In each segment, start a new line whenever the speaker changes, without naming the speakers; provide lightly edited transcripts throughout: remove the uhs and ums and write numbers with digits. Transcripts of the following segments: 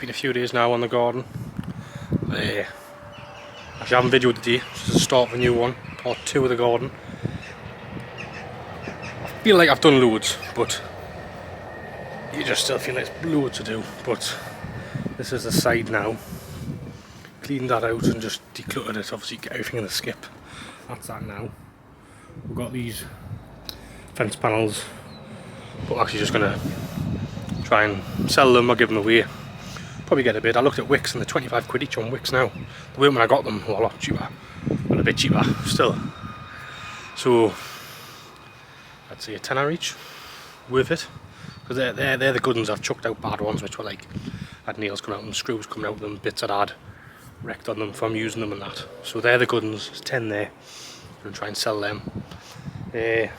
been a few days now on the garden. Actually, I haven't videoed today. This is the start of a new one, part 2 of the garden. I feel like I've done loads, but you just still feel like it's loads to do. But this is the side now. Cleaned that out and just decluttered it, obviously get everything in the skip. That's that now. We've got these fence panels, but I'm actually just going to try and sell them or give them away. Probably get a bit. I looked at Wix and they're 25 quid each on Wix now. The way when I got them were a lot cheaper, but a bit cheaper still. So I'd say a tenner each, worth it. Because they're the good ones. I've chucked out bad ones which were like, had nails coming out of them, screws coming out of them, bits I'd had wrecked on them from using them and that. So they're the good ones. There's 10 there. I'm going to try and sell them. Really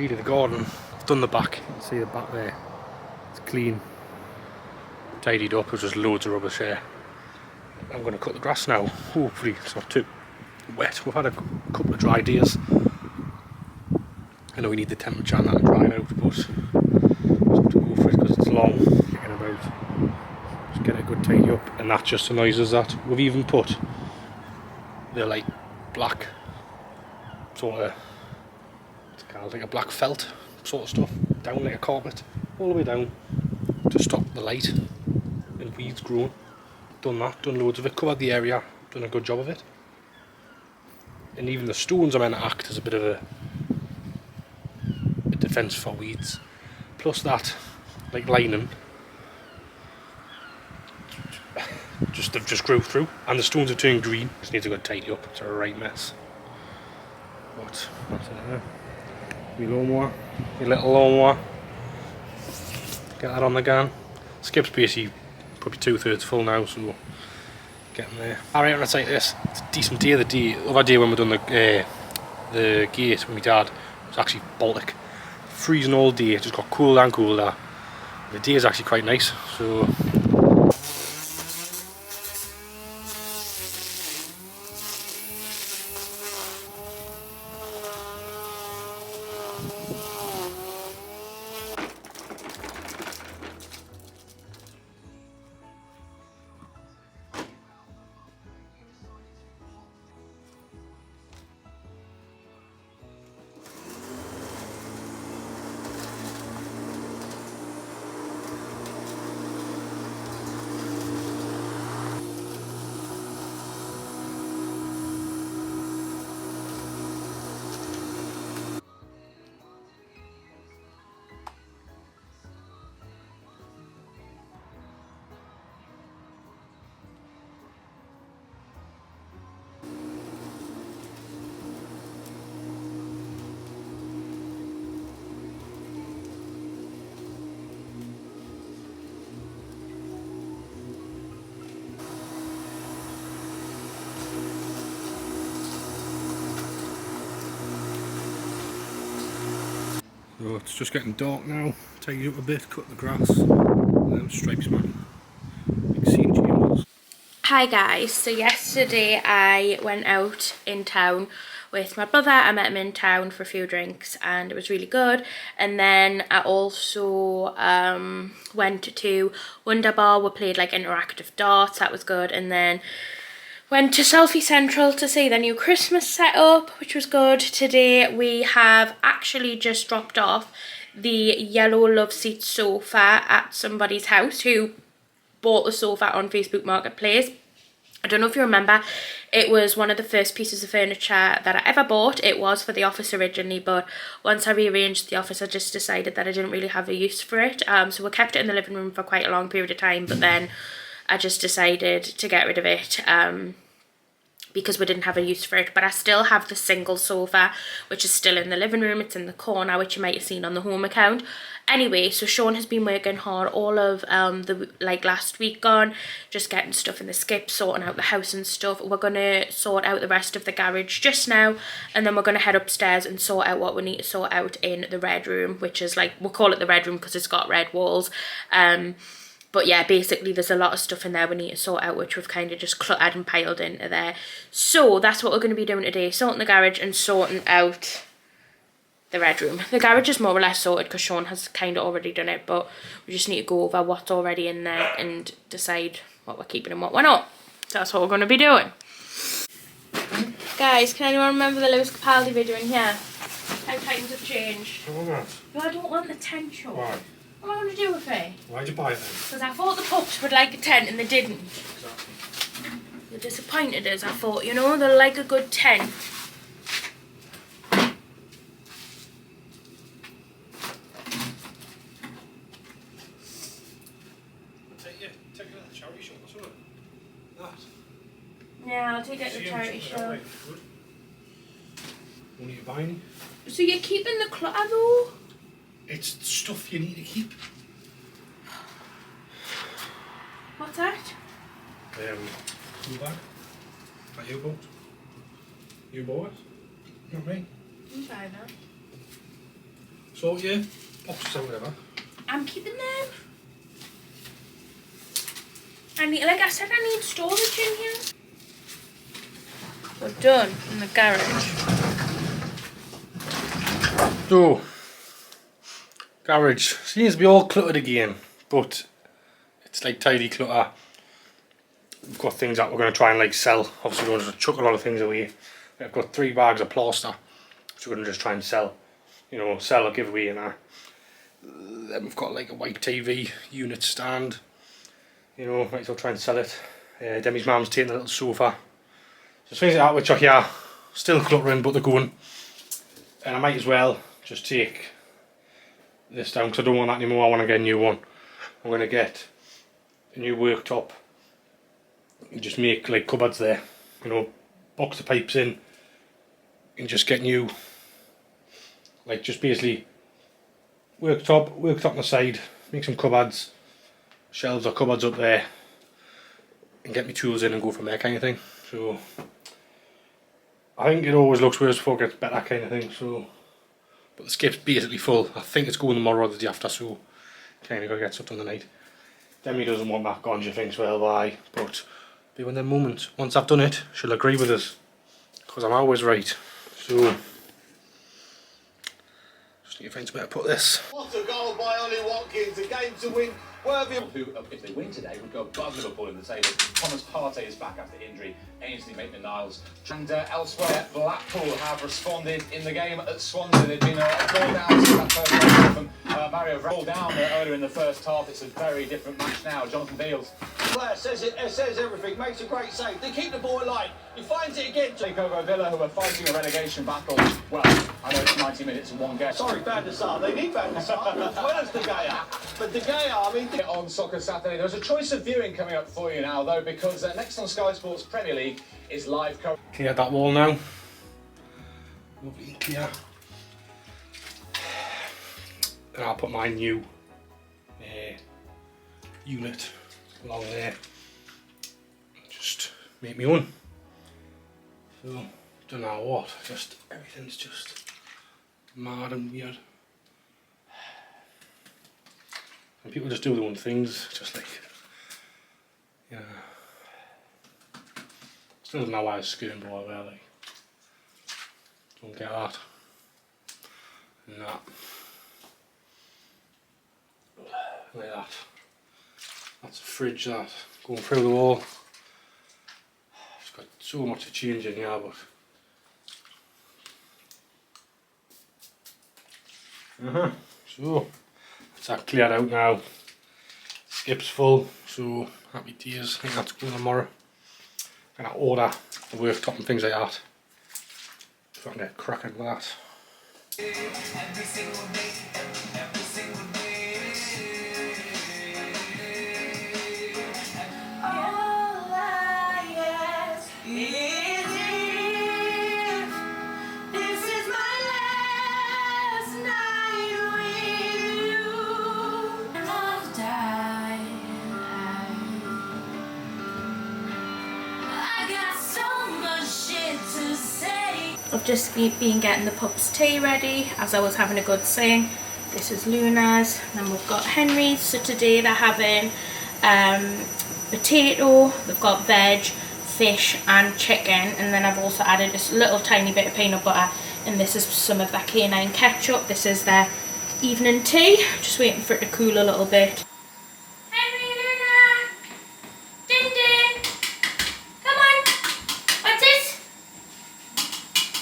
the garden, I've done the back. You can see the back there. It's clean. Tidied up, there's just loads of rubbish here. I'm going to cut the grass now. Hopefully it's not too wet. We've had a couple of dry days. I know we need the temperature and that drying out, but just have to go for it because it's long. Kicking about. Just get a good tidy up, and that just annoys us that we've even put the like black sort of, it's called like a black felt sort of stuff down like a carpet all the way down to stop the light and weeds growing. Done that, done loads of it, covered the area, done a good job of it. And even the stones are meant to act as a bit of a defence for weeds. Plus that, like lining, they've just grew through, and the stones have turned green. Just needs a good tidy up. It's a right mess. But that's it there. Your lawnmower, your little lawnmower. Get that on the gun. Skip's basically probably 2/3 full now, so getting there. Alright, let's take this. It's a decent day. The other day when we done the gate with my dad, it was actually Baltic. Freezing all day, it just got colder and colder. The day is actually quite nice, so it's just getting dark now. Tidy up a bit, cut the grass. Stripes, man. Big scene changes.
Hi guys, so yesterday I went out in town with my brother. I met him in town for a few drinks and it was really good. And then I also went to Wonder Bar. We played like interactive darts, that was good. And then went to Selfie Central to see the new Christmas setup, which was good. Today we have actually just dropped off the yellow love seat sofa at somebody's house who bought the sofa on Facebook Marketplace. I don't know if you remember, it was one of the first pieces of furniture that I ever bought. It was for the office originally, but once I rearranged the office I just decided that I didn't really have a use for it. So we kept it in the living room for quite a long period of time, but then I just decided to get rid of it because we didn't have a use for it. But I still have the single sofa, which is still in the living room. It's in the corner, which you might have seen on the home account. Anyway, so Sean has been working hard all of the last week gone, just getting stuff in the skip, sorting out the house and stuff. We're gonna sort out the rest of the garage just now, and then we're gonna head upstairs and sort out what we need to sort out in the red room, which is like, we'll call it the red room because it's got red walls. But yeah, basically there's a lot of stuff in there we need to sort out, which we've kind of just cluttered and piled into there. So that's what we're going to be doing today, sorting the garage and sorting out the red room. The garage is more or less sorted because Sean has kind of already done it, but we just need to go over what's already in there and decide what we're keeping and what we're not. So that's what we're going to be doing. Guys, can anyone remember the Lewis Capaldi video in here? How times have changed.
I want that.
No, I don't want the tent, Sean.
Why?
What am I going to do with it?
Why'd you buy it then?
Because I thought the pups would like a tent and they didn't.
Exactly.
They're disappointed as I thought, you know, they'll like a good tent.
Take it to the charity shop or something. That.
Yeah, I'll take it to the charity show.
Good. Won't you buy any?
So you're keeping the clutter though?
It's stuff you need to keep.
What's that?
Cool bag. That you bought. You bought it? Not me.
I'm fine now.
So yeah, boxes or whatever.
I'm keeping them. Like I said, I need storage in here. We're done in the garage.
So, garage seems to be all cluttered again, but it's like tidy clutter. We've got things that we're going to try and like sell. Obviously we're going to chuck a lot of things away. I've got 3 bags of plaster, which we're going to just try and sell. You know, sell or give away and that. Then we've got like a white TV unit stand. You know, might as well try and sell it. Demi's mum's taking a little sofa. So things like that which are here, still cluttering but they're going. And I might as well just take this down because I don't want that anymore. I want to get a new one. I'm going to get a new worktop and just make like cupboards there. You know, box the pipes in and just get new, like just basically worktop on the side, make some cupboards, shelves or cupboards up there and get my tools in and go from there kind of thing. So I think it always looks worse before it gets better kind of thing. So, but the skip's basically full. I think it's going tomorrow or the day after, so kind of got to get stuff done tonight. Demi doesn't want that gone, she thinks, well, why? But be one of them moments. Once I've done it, she'll agree with us, because I'm always right. So, just need to find somewhere to put this.
What a goal by Ollie Watkins, a game to win. Worthy
Who, if they win today, would go above Liverpool in the table. Thomas Partey is back after injury. Ainsley Maitland-Niles. And elsewhere, Blackpool have responded in the game at Swansea. They've been a goal down since that first goal from Mario Goal down earlier in the first half. It's a very different match now. Jonathan Beals.
player says everything, makes a great save. They keep the ball alive. He finds it again.
Take over Villa, who are fighting a relegation battle. Well, I know it's 90 minutes and 1 game.
Sorry, Van der Sar. They need Van der Sar as well as De Gea. But De Gea, I mean...
On Soccer Saturday, there's a choice of viewing coming up for you now, though, because next on Sky Sports Premier League is live coverage.
Clear that wall now. Lovely clear. And I'll put my new unit along there. Just make me own. So, don't know what, just everything's just mad and weird. And people just do their own things, just like, you know. Still doesn't know why it's skirting board there, like. Don't get that. And that. Like that. That's a fridge that going through the wall. It's got so much to change in here, but so that's that cleared out now. Skip's full, so happy days. I think that's going tomorrow. Gonna order the worktop and things like that. So I can get cracking with that.
Every single day, every single day. All I ask is if this is my last night with you. I'll die. I got so much shit to say.
I've just been getting the pups' tea ready as I was having a good sing. This is Luna's, and then we've got Henry's. So today they're having potato, they've got veg, fish and chicken, and then I've also added a little tiny bit of peanut butter, and this is some of that canine ketchup. This is their evening tea, just waiting for it to cool a little bit. Henry, Luna, Din Din, come on, what's this?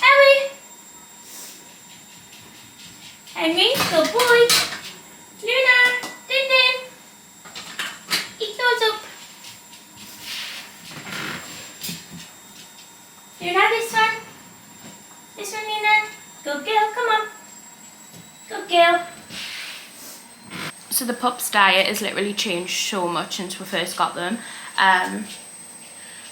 Harry, Henry, good boy. Luna, Din Din, eat those up. Luna, this one. This one, Luna. Good girl, come on. Good girl. So the pups' diet has literally changed so much since we first got them.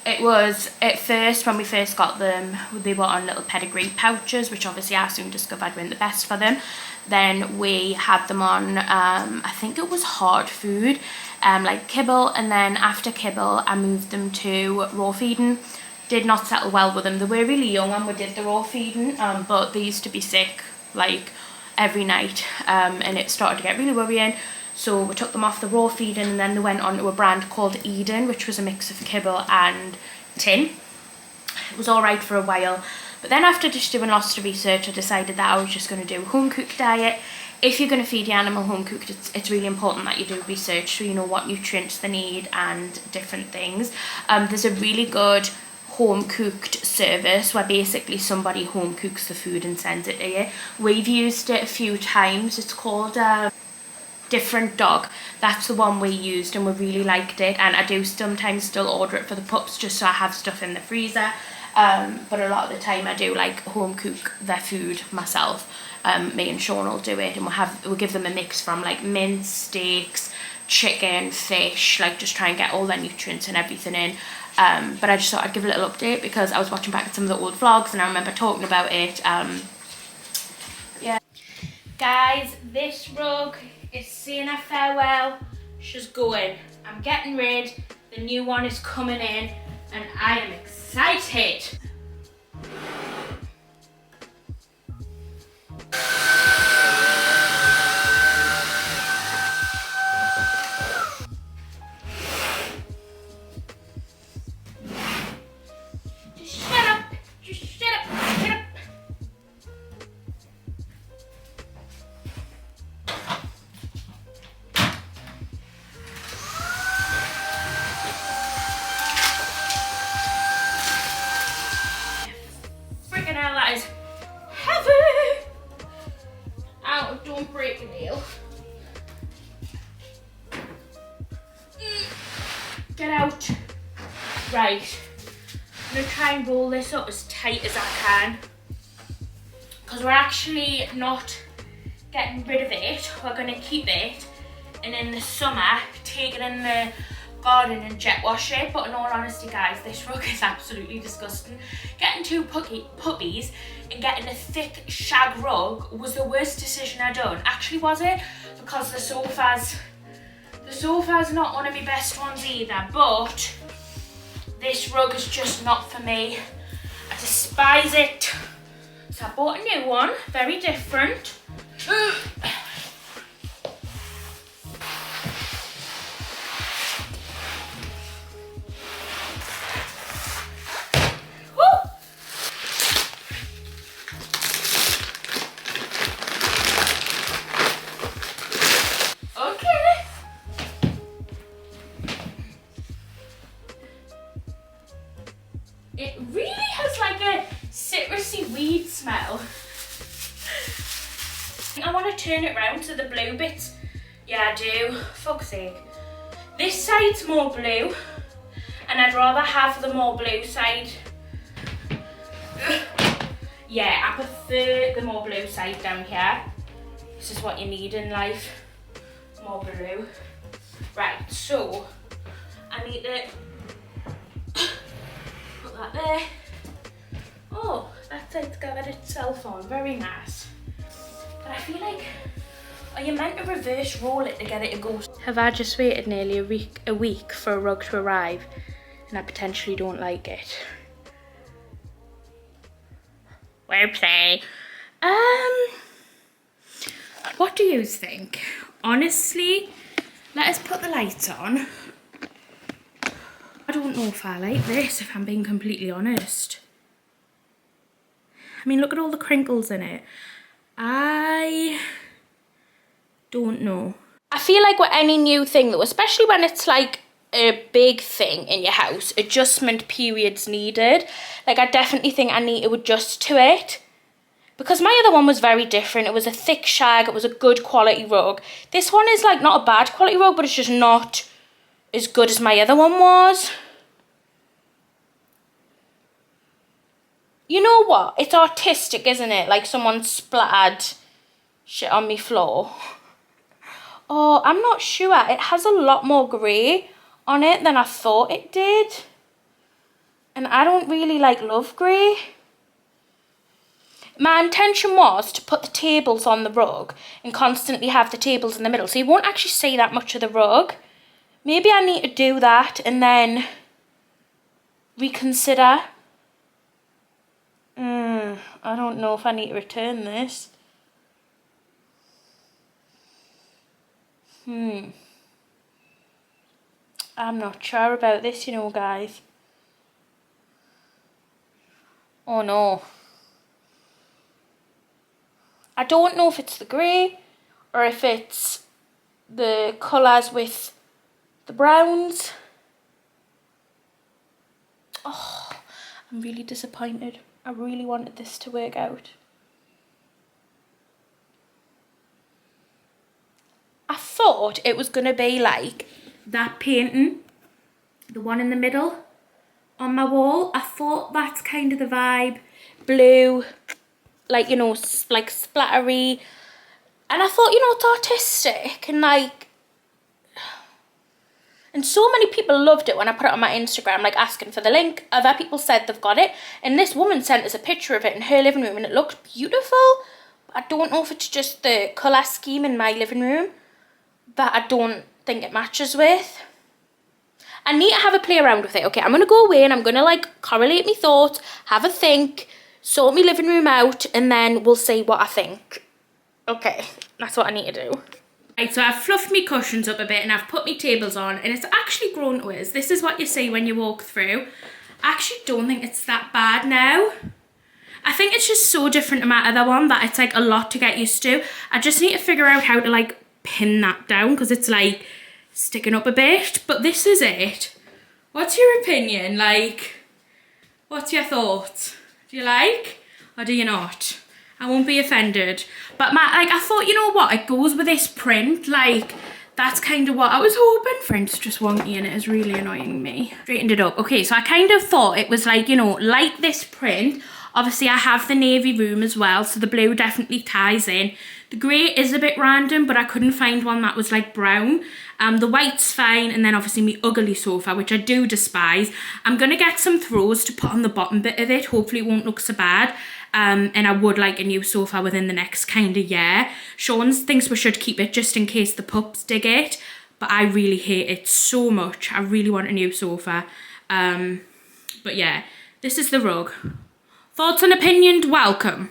It was, at first, when we first got them, they were on little pedigree pouches, which obviously I soon discovered weren't the best for them. Then we had them on, I think it was hard food, like kibble, and then after kibble, I moved them to raw feeding. Did not settle well with them. They were really young and we did the raw feeding, but they used to be sick like every night, and it started to get really worrying. So we took them off the raw feeding, and then they went on to a brand called Eden, which was a mix of kibble and tin. It was all right for a while, but then after just doing lots of research, I decided that I was just going to do a home cooked diet. If you're going to feed your animal home cooked, it's really important that you do research so you know what nutrients they need and different things. There's a really good home cooked service where basically somebody home cooks the food and sends it to you. We've used it a few times. It's called Different Dog. That's the one we used and we really liked it, and I do sometimes still order it for the pups just so I have stuff in the freezer, but a lot of the time I do like home cook their food myself. Me and Sean will do it, and we'll give them a mix from like mince, steaks, chicken, fish, like just try and get all their nutrients and everything in. But I just thought I'd give a little update because I was watching back at some of the old vlogs and I remember talking about it. Yeah. Guys, this rug is saying a farewell. She's going. I'm getting rid. The new one is coming in and I am excited. That is heavy. Ow, don't break a nail. Get out. Right. I'm going to try and roll this up as tight as I can, because we're actually not getting rid of it. We're going to keep it, and in the summer take it in the garden and jet wash it. But in all honesty, guys, this rug is absolutely disgusting. Getting two puppies and getting a thick shag rug was the worst decision I done. Actually, was it? Because the sofa's not one of my best ones either, but this rug is just not for me. I despise it. So I bought a new one, very different. It really has like a citrusy weed smell. I want to turn it round to the blue bits. Yeah, I do. Fuck's sake. This side's more blue, and I'd rather have the more blue side. Yeah, I prefer the more blue side down here. This is what you need in life. More blue. Right, so I need to put that there. Oh, that side's gathered itself on. Very nice. But I feel like, are you meant to reverse roll it to get it to go? Have I just waited nearly a week for a rug to arrive and I potentially don't like it? Whoopsie. What do you think? Honestly, let us put the lights on. I'd don't know if I like this, if I'm being completely honest. I mean, look at all the crinkles in it. I don't know. I feel like with any new thing though, especially when it's like a big thing in your house, adjustment periods needed. Like I definitely think I need to adjust to it. Because my other one was very different. It was a thick shag, it was a good quality rug. This one is like not a bad quality rug, but it's just not as good as my other one was. You know what? It's artistic, isn't it? Like someone splattered shit on me floor. Oh, I'm not sure. It has a lot more grey on it than I thought it did. And I don't really love grey. My intention was to put the tables on the rug and constantly have the tables in the middle. So you won't actually see that much of the rug. Maybe I need to do that and then reconsider. I don't know if I need to return this. I'm not sure about this, you know, guys. Oh no. I don't know if it's the grey or if it's the colours with the browns. Oh, I'm really disappointed. I really wanted this to work out. I thought it was going to be like that painting, the one in the middle on my wall. I thought that's kind of the vibe. Blue, like, you know, like splattery. And I thought, you know, it's artistic and like... And so many people loved it when I put it on my Instagram, like asking for the link. Other people said they've got it. And this woman sent us a picture of it in her living room and it looked beautiful. I don't know if it's just the colour scheme in my living room that I don't think it matches with. I need to have a play around with it. Okay, I'm going to go away and I'm going to like correlate my thoughts, have a think, sort my living room out, and then we'll see what I think. Okay, that's what I need to do. Right, so I've fluffed my cushions up a bit and I've put my tables on and it's actually grown to us. This is what you see when you walk through. I actually don't think it's that bad now. I think it's just so different to my other one that it's like a lot to get used to. I just need to figure out how to like pin that down because it's like sticking up a bit, but this is it. What's your opinion? Like, what's your thoughts? Do you like or do you not? I won't be offended. But I thought, you know what, it goes with this print. Like, that's kind of what I was hoping. Print's just wonky and it is really annoying me. Straightened it up. Okay, so I kind of thought it was like, you know, like this print. Obviously, I have the navy room as well, so the blue definitely ties in. The grey is a bit random, but I couldn't find one that was like brown. The white's fine, and then obviously my ugly sofa, which I do despise. I'm going to get some throws to put on the bottom bit of it. Hopefully it won't look so bad. And I would like a new sofa within the next kind of year. Sean thinks we should keep it just in case the pups dig it, but I really hate it so much. I really want a new sofa. But yeah, this is the rug. Thoughts and opinions, welcome.